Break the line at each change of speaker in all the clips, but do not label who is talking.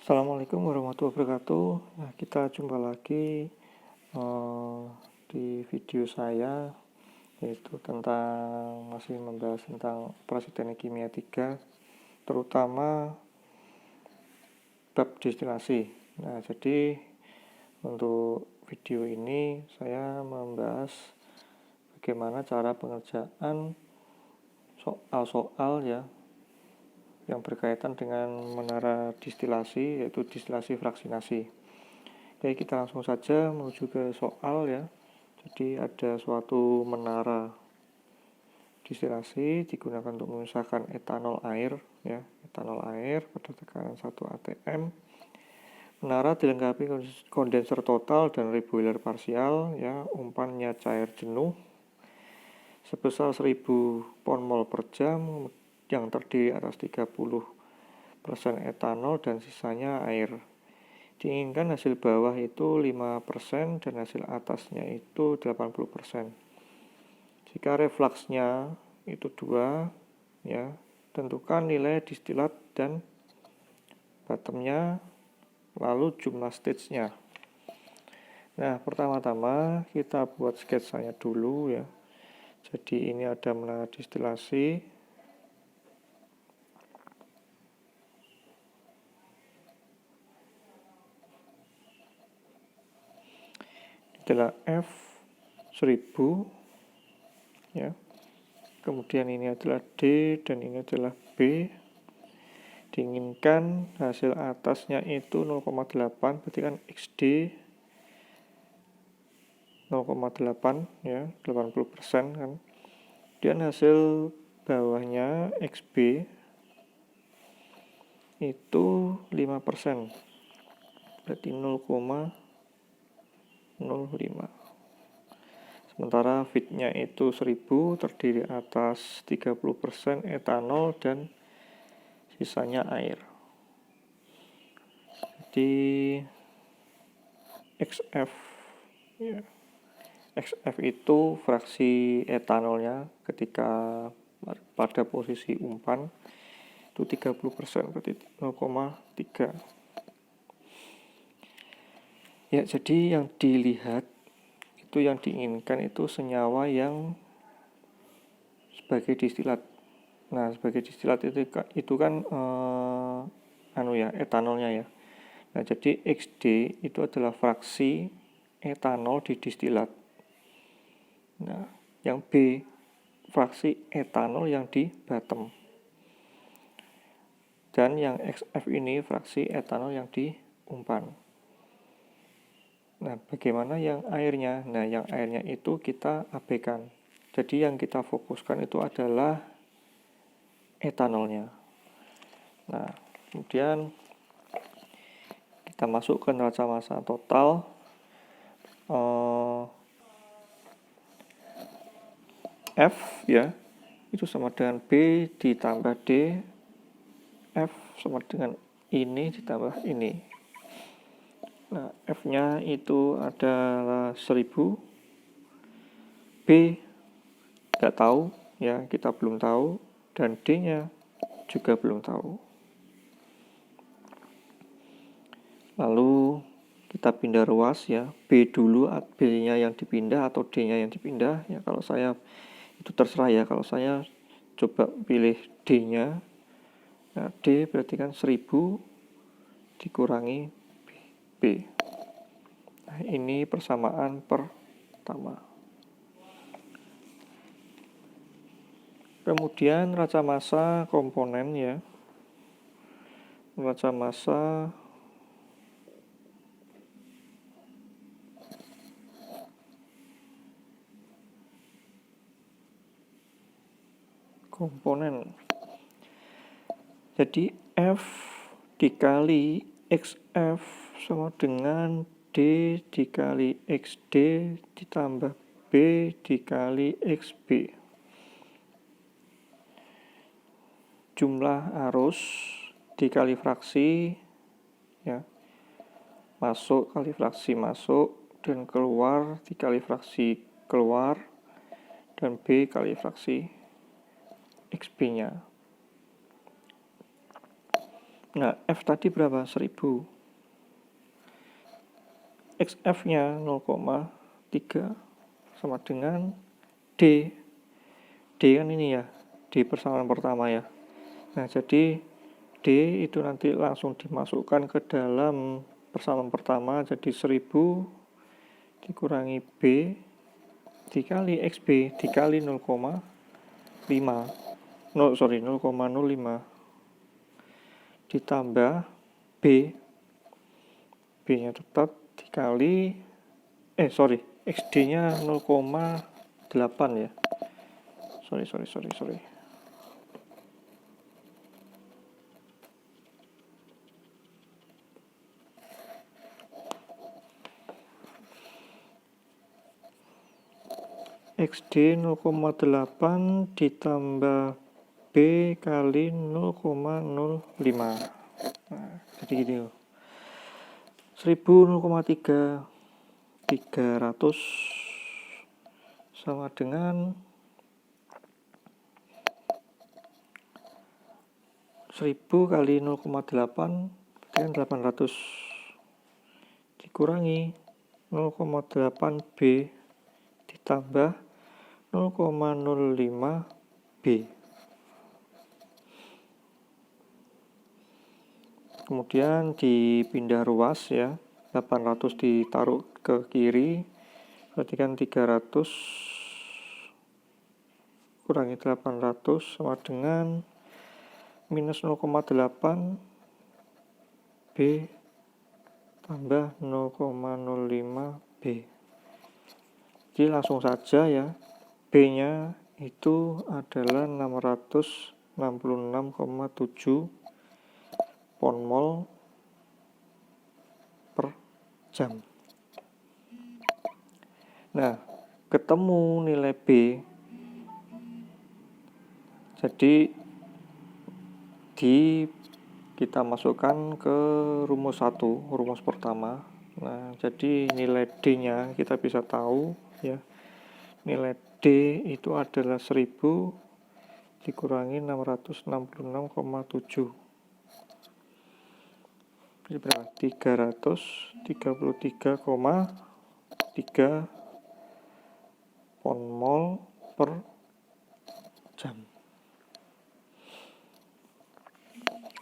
Assalamualaikum warahmatullahi wabarakatuh. Nah, kita jumpa lagi di video saya, yaitu masih membahas tentang operasi teknik kimia 3, terutama bab destilasi. Nah, jadi untuk video ini saya membahas bagaimana cara pengerjaan soal-soal ya yang berkaitan dengan menara distilasi, yaitu distilasi fraksinasi. Oke, kita langsung saja menuju ke soal ya. Jadi ada suatu menara distilasi digunakan untuk memisahkan etanol air ya, etanol air pada tekanan 1 atm. Menara dilengkapi kondenser total dan reboiler parsial ya, umpannya cair jenuh sebesar 1000 pon mol per jam yang terdiri atas 30% etanol dan sisanya air. Diinginkan hasil bawah itu 5% dan hasil atasnya itu 80%. Jika refluksnya itu 2 ya, tentukan nilai distilat dan bottomnya, lalu jumlah stage-nya. Nah, pertama-tama kita buat sketsanya dulu ya. Jadi ini ada menara distilasi. Adalah F1000 ya. Kemudian ini adalah D dan ini adalah B. Diinginkan hasil atasnya itu 0,8, berarti kan XD 0,8 ya, 80% kan. Dan hasil bawahnya XB itu 5%. Berarti 0,05. Sementara fitnya itu 1000, terdiri atas 30% etanol dan sisanya air. Jadi XF ya. XF itu fraksi etanolnya ketika pada posisi umpan itu 30%, berarti 0,3. Ya, jadi yang dilihat itu yang diinginkan itu senyawa yang sebagai distilat. Nah, sebagai distilat itu kan etanolnya ya. Nah, jadi XD itu adalah fraksi etanol di distilat. Nah, yang B fraksi etanol yang di bottom. Dan yang XF ini fraksi etanol yang di umpan. Nah, bagaimana yang airnya? Nah, yang airnya itu kita abaikan. Jadi yang kita fokuskan itu adalah etanolnya. Nah, kemudian kita masuk ke neraca massa total. F ya, itu sama dengan B ditambah D. F sama dengan ini ditambah ini. Nah, F-nya itu adalah 1000. B tidak tahu ya, kita belum tahu, dan D-nya juga belum tahu. Lalu kita pindah ruas ya, B dulu, B-nya yang dipindah atau D-nya yang dipindah ya. Kalau saya itu terserah ya, kalau saya coba pilih D-nya. Nah, D berarti kan 1000 dikurangi B. Nah, ini persamaan pertama. Kemudian neraca massa komponen ya. Neraca massa komponen. Jadi F dikali XF sama dengan D dikali XD ditambah B dikali XB. Jumlah arus dikali fraksi ya. Masuk kali fraksi masuk dan keluar dikali fraksi keluar, dan B kali fraksi XB-nya. Nah, F tadi berapa? 1000. XF-nya 0,3 sama dengan D. D kan ini ya, D persamaan pertama ya. Nah, jadi D itu nanti langsung dimasukkan ke dalam persamaan pertama, jadi 1000 dikurangi B dikali XB dikali 0,5 0,05 ditambah B, B-nya tetap dikali XD nya 0,8 ya. Sorry. XD 0,8 ditambah B kali 0,05. Nah, jadi gini loh. 1000 0,3 300 sama dengan 1000 kali 0,8 kan 800 dikurangi 0,8 B ditambah 0,05 B. Kemudian dipindah ruas ya, 800 ditaruh ke kiri, berarti kan 300 kurangi 800 sama dengan minus 0,8 B tambah 0,05 B. Jadi langsung saja ya, B-nya itu adalah 666,7 pon-mol per jam. Nah, ketemu nilai B, jadi kita masukkan ke rumus 1, rumus pertama. Nah, jadi nilai D-nya kita bisa tahu ya. Nilai D itu adalah 1000 dikurangi 666,7. Jadi berapa? 333,3 pon-mol per jam.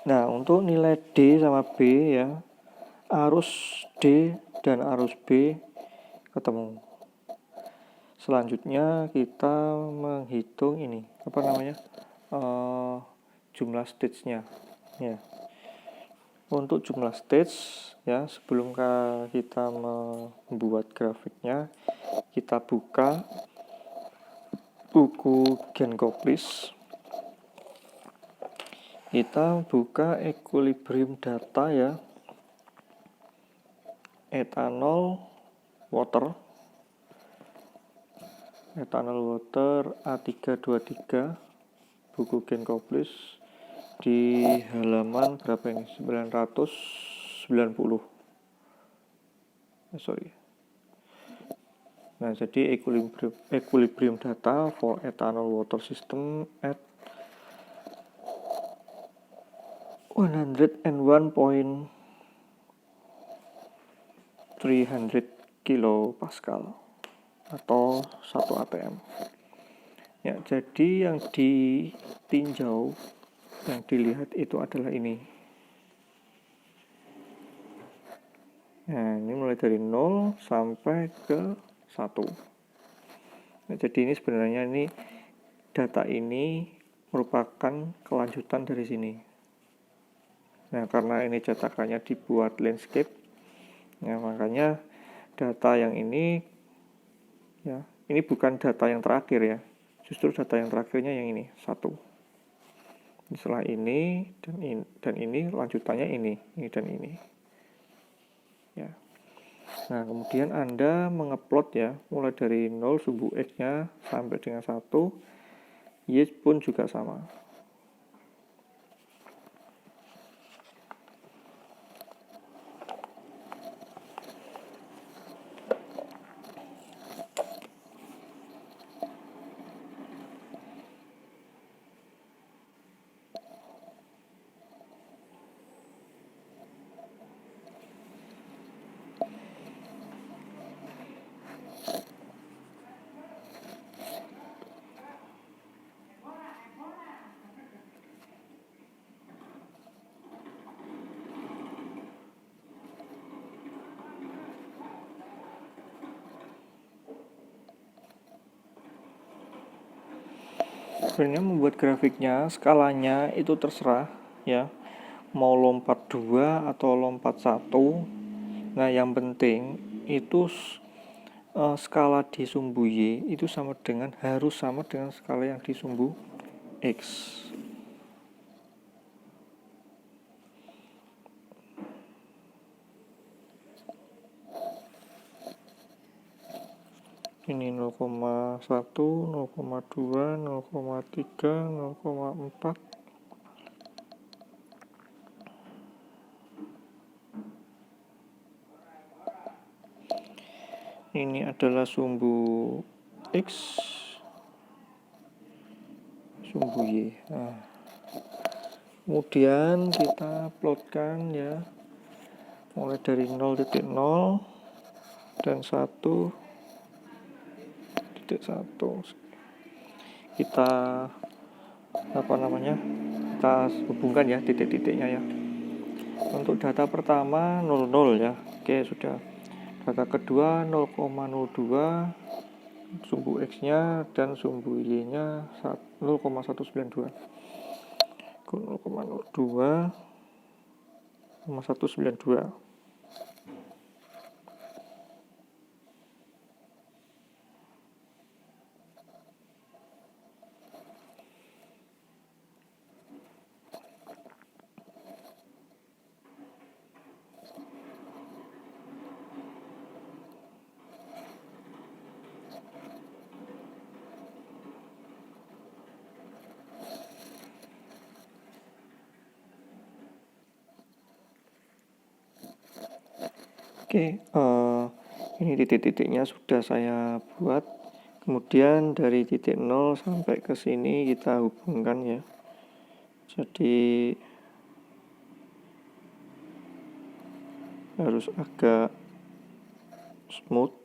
Nah, untuk nilai D sama B ya, arus D dan arus B ketemu. Selanjutnya kita menghitung ini, jumlah stage-nya. Ya. Untuk jumlah stage ya, sebelum kita membuat grafiknya, kita buka buku Genkoplis. Kita buka equilibrium data ya, ethanol water A323 buku Genkoplis di halaman berapa ini? 990. Nah, jadi equilibrium data for ethanol water system at 101.300 kilopascal atau 1 atm. Ya, jadi yang ditinjau, yang dilihat itu adalah ini. Nah, ini mulai dari 0 sampai ke 1. Nah, jadi ini sebenarnya data ini merupakan kelanjutan dari sini. Nah, karena ini cetakannya dibuat landscape, nah makanya data yang ini ya, ini bukan data yang terakhir ya. Justru data yang terakhirnya yang ini, 1. Setelah ini dan ini lanjutannya ini dan ini. Ya. Nah, kemudian Anda mengupload ya, mulai dari 0 subuh X-nya sampai dengan 1. Y pun juga sama. Sebenarnya membuat grafiknya, skalanya itu terserah ya, mau lompat 2 atau lompat 1. Nah, yang penting itu skala di sumbu Y itu harus sama dengan skala yang di sumbu X. Ini 0,1, 0,2, 0,3, 0,4. Ini adalah sumbu X, sumbu Y. Nah, kemudian kita plotkan ya, mulai dari 0.0 dan 1.1. Kita kita hubungkan ya titik-titiknya ya. Untuk data pertama 00 ya. Oke, sudah. Data kedua 0,02 sumbu X-nya dan sumbu Y-nya 0,192. 0,02 192. Oke, ini titik-titiknya sudah saya buat. Kemudian dari titik 0 sampai ke sini kita hubungkan ya. Jadi harus agak smooth.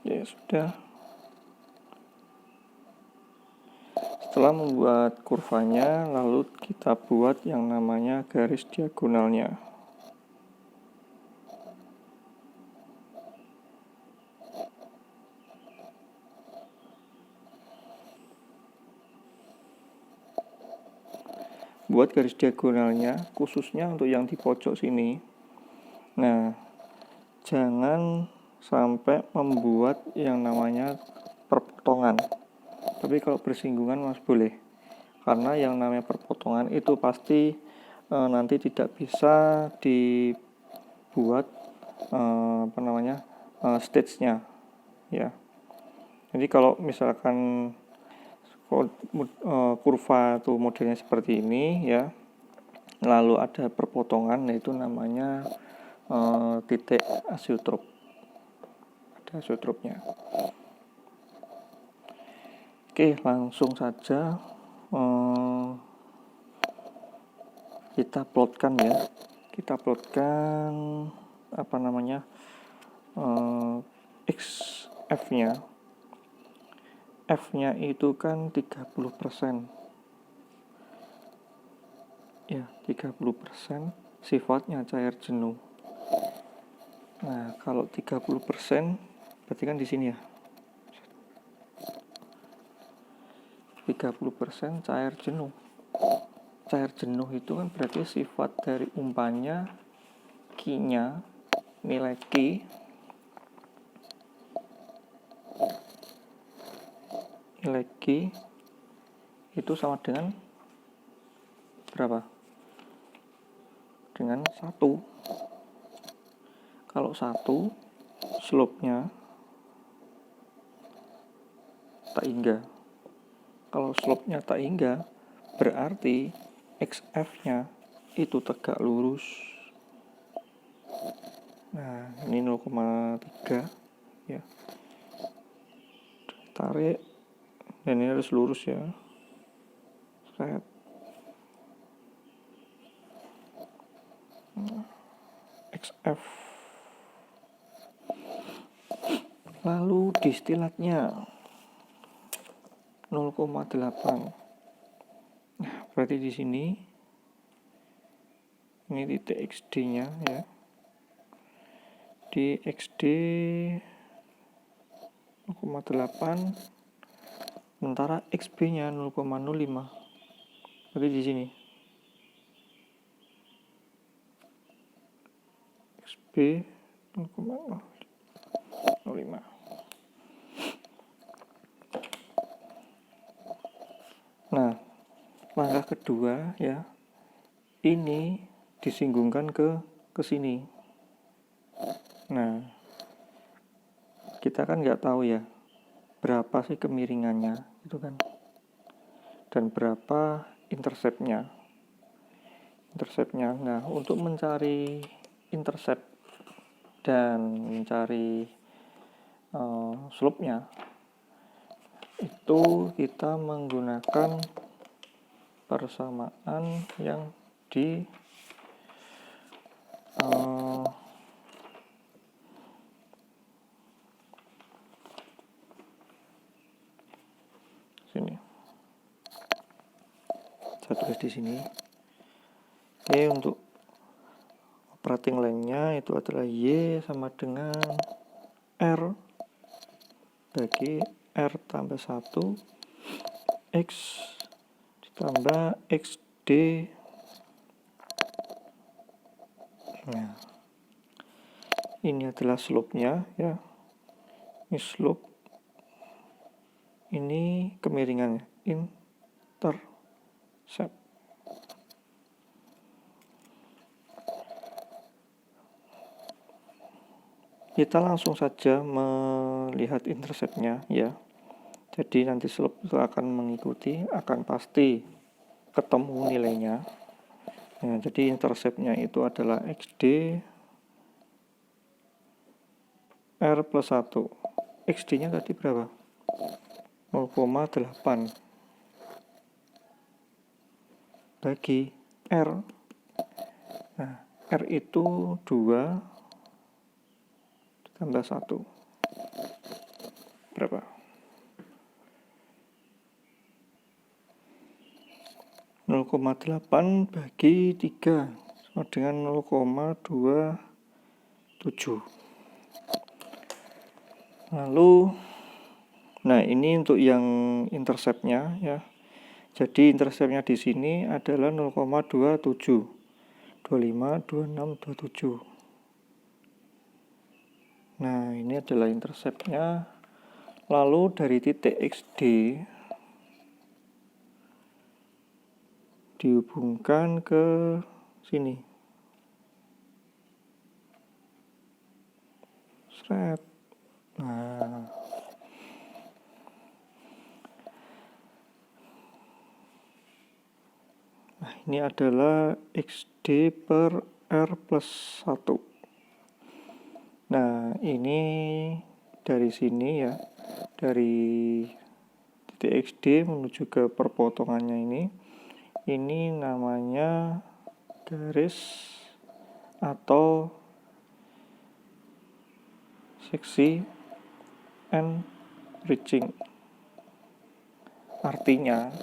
Ya sudah. Setelah membuat kurvanya, lalu kita buat yang namanya garis diagonalnya. Buat garis diagonalnya, khususnya untuk yang di pojok sini. Nah, jangan sampai membuat yang namanya perpotongan. Tapi kalau bersinggungan masih boleh, karena yang namanya perpotongan itu pasti nanti tidak bisa dibuat stage-nya ya. Jadi kalau misalkan kurva itu modelnya seperti ini ya, lalu ada perpotongan, nah itu namanya titik azeotrop, ada azeotropnya. Oke, langsung saja kita plotkan ya. Kita plotkan XF-nya. F-nya itu kan 30%. Ya, 30% sifatnya cair jenuh. Nah, kalau 30% berarti kan di sini ya. 30% cair jenuh. Cair jenuh itu kan berarti sifat dari umpannya, Q-nya, nilai Q itu sama dengan berapa? Dengan 1. Kalau 1, slope-nya tak hingga. Kalau slope-nya tak hingga, berarti XF-nya itu tegak lurus. Nah, ini 0,3 ya. Tarik, dan ini harus lurus ya. Set. XF. Lalu distilatnya 0,8. Nah, berarti di sini ini titik XD-nya ya. Di XD 0,8, sementara XB-nya 0,05. Berarti di sini. XB 0,05. Nah, langkah kedua ya, ini disinggungkan ke sini. Nah, kita kan nggak tahu ya berapa sih kemiringannya itu kan, dan berapa interceptnya. Nah, untuk mencari intercept dan mencari slope-nya itu kita menggunakan persamaan yang di sini. Saya tulis di sini. Oke, untuk operating line-nya itu adalah Y sama dengan R bagi R tambah 1 X ditambah XD. Nah, ini adalah slope-nya ya. Ini slope, ini kemiringannya, intercept. Kita langsung saja melihat interceptnya ya. Jadi nanti slope itu akan mengikuti, akan pasti ketemu nilainya. Nah, jadi interceptnya itu adalah XD R plus 1. XD-nya tadi berapa? 0,8 bagi R. Nah, R itu 2 ditambah 1. Berapa? 0,8 bagi 3 sama dengan 0,27. Lalu, nah ini untuk yang interceptnya ya. Jadi interceptnya di sini adalah 0,27, 25, 26, 27. Nah, ini adalah interceptnya. Lalu dari titik XD dihubungkan ke sini. Seret. Nah, ini adalah XD per R plus 1. Nah, ini dari sini ya, dari titik XD menuju ke perpotongannya ini namanya garis atau seksi enriching. Artinya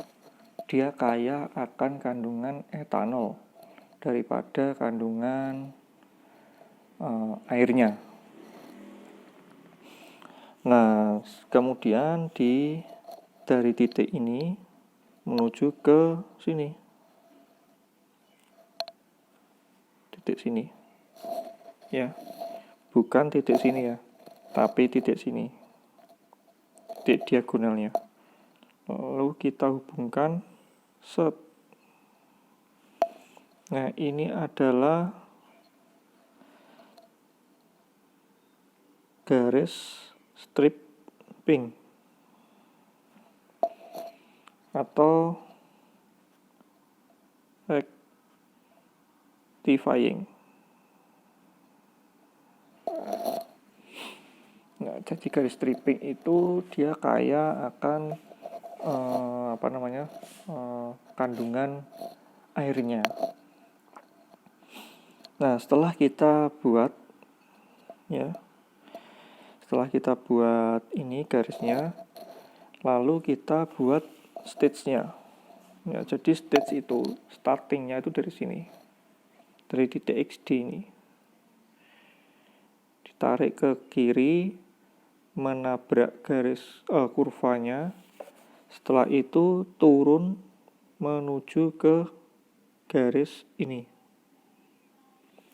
dia kaya akan kandungan etanol daripada kandungan airnya. Nah, kemudian dari titik ini menuju ke sini. Titik sini. Ya. Bukan titik sini ya, tapi titik sini. Titik diagonalnya. Lalu kita hubungkan set. Nah, ini adalah garis stripping atau rectifying. Jadi garis stripping itu dia kaya akan kandungan airnya. Nah, setelah kita buat ini garisnya, lalu kita buat stage-nya. Ya, jadi stage itu startingnya itu dari sini, dari titik XD ini. Ditarik ke kiri, menabrak garis kurvanya. Setelah itu turun menuju ke garis ini,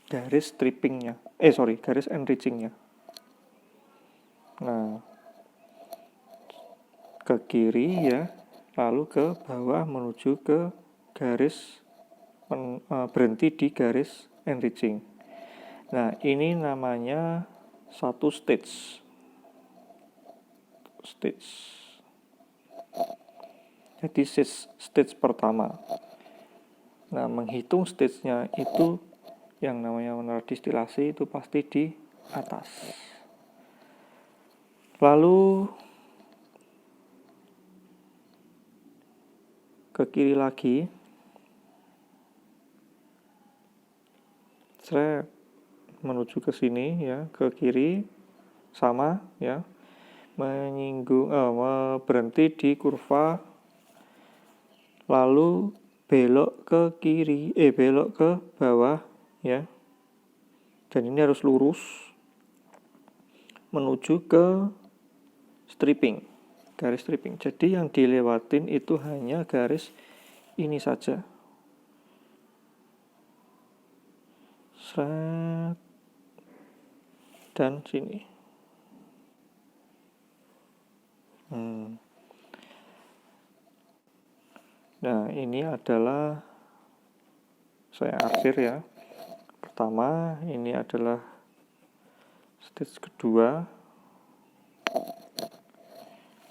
garis strippingnya, garis enrichingnya. Nah, ke kiri ya, lalu ke bawah menuju ke garis berhenti di garis enriching. Nah, ini namanya satu stage. Jadi stage pertama. Nah, menghitung stage-nya itu yang namanya menara distilasi itu pasti di atas. Lalu ke kiri lagi. Saya menuju ke sini ya, ke kiri sama ya. Berhenti di kurva, lalu belok ke kiri, belok ke bawah ya. Dan ini harus lurus menuju ke stripping, garis stripping. Jadi yang dilewatin itu hanya garis ini saja. Dan sini. Nah, ini adalah saya arsir ya. Pertama, ini adalah stage kedua.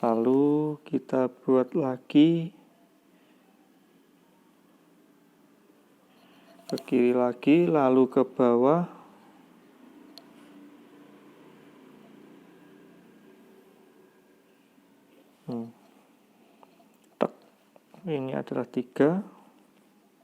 Lalu kita buat lagi ke kiri lagi, lalu ke bawah. Ini adalah 3.